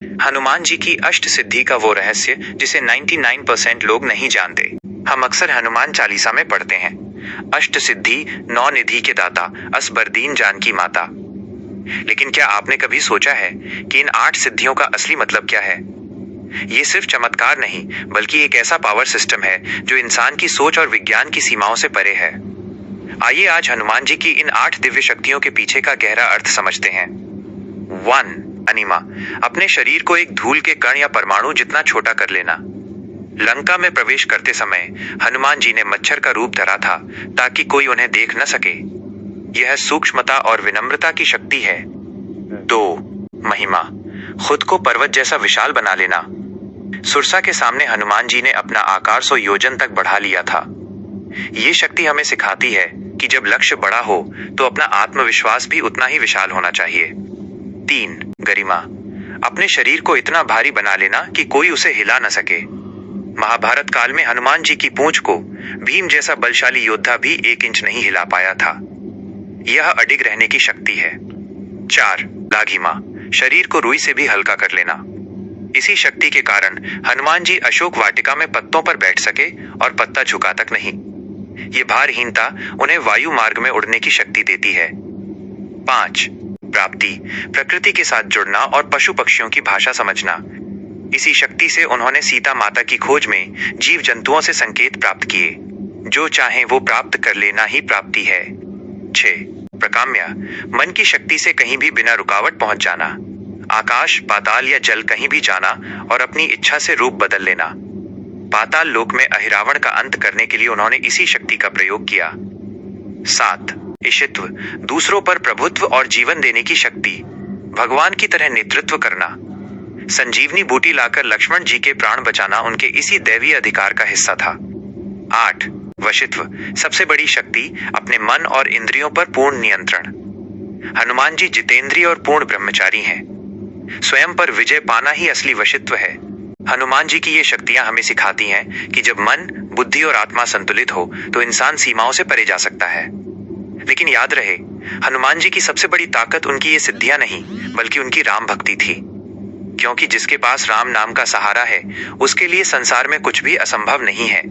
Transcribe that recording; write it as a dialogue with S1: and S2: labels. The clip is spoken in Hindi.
S1: हनुमान जी की अष्ट सिद्धि का वो रहस्य जिसे 99% लोग नहीं जानते। हम अक्सर हनुमान चालीसा में पढ़ते हैं, अष्ट सिद्धि नौ निधि के दाता, असबरदीन जानकी माता। लेकिन क्या आपने कभी सोचा है कि इन 8 सिद्धियों का असली मतलब क्या है? ये सिर्फ चमत्कार नहीं, बल्कि एक ऐसा पावर सिस्टम है जो इंसान की सोच और विज्ञान की सीमाओं से परे है। आइए आज हनुमान जी की इन 8 दिव्य शक्तियों के पीछे का गहरा अर्थ समझते हैं। 1. अनिमा, अपने शरीर को एक धूल के कण या परमाणु जितना छोटा कर लेना। लंका में प्रवेश करते समय हनुमान जी ने मच्छर का रूप धरा था ताकि कोई उन्हें देख न सके। यह सूक्ष्मता और विनम्रता की शक्ति है। 2. महिमा, खुद को पर्वत जैसा विशाल बना लेना। सुरसा के सामने हनुमान जी ने अपना आकार 100 योजन तक बढ़ा लिया था। ये शक्ति हमें सिखाती है कि जब लक्ष्य बड़ा हो तो अपना आत्मविश्वास भी उतना ही विशाल होना चाहिए। 3. गरिमा, अपने शरीर को इतना भारी बना लेना कि कोई उसे हिला न सके। महाभारत काल में हनुमान जी की पूंछ को भीम जैसा बलशाली योद्धा भी 1 इंच नहीं हिला पाया था। यह अडिग रहने की शक्ति है। 4. लाघिमा, शरीर को रुई से भी हल्का कर लेना। इसी शक्ति के कारण हनुमान जी अशोक वाटिका में पत्तों पर बैठ सके और पत्ता झुका तक नहीं। ये भारहीनता उन्हें वायु मार्ग में उड़ने की शक्ति देती है। 5. प्राप्ति, प्रकृति के साथ जुड़ना और पशु पक्षियों की भाषा समझना। इसी शक्ति से उन्होंने सीता माता की खोज में जीव जंतुओं से संकेत प्राप्त किए। जो चाहे वो प्राप्त कर लेना ही प्राप्ति है। 6. प्रकाम्या, मन की शक्ति से कहीं भी बिना रुकावट पहुंच जाना। आकाश, पाताल या जल कहीं भी जाना और अपनी इच्छा से रूप बदल लेना। पाताल लोक में अहिरावण का अंत करने के लिए उन्होंने इसी शक्ति का प्रयोग किया। 7. ईशित्व, दूसरों पर प्रभुत्व और जीवन देने की शक्ति। भगवान की तरह नेतृत्व करना। संजीवनी बूटी लाकर लक्ष्मण जी के प्राण बचाना उनके इसी दैवीय अधिकार का हिस्सा था। 8. वशित्व, सबसे बड़ी शक्ति, अपने मन और इंद्रियों पर पूर्ण नियंत्रण। हनुमान जी जितेंद्रिय और पूर्ण ब्रह्मचारी हैं। स्वयं पर विजय पाना ही असली वशित्व है। हनुमान जी की ये शक्तियां हमें सिखाती हैं कि जब मन, बुद्धि और आत्मा संतुलित हो तो इंसान सीमाओं से परे जा सकता है। लेकिन याद रहे, हनुमान जी की सबसे बड़ी ताकत उनकी ये सिद्धियां नहीं, बल्कि उनकी राम भक्ति थी। क्योंकि जिसके पास राम नाम का सहारा है, उसके लिए संसार में कुछ भी असंभव नहीं है।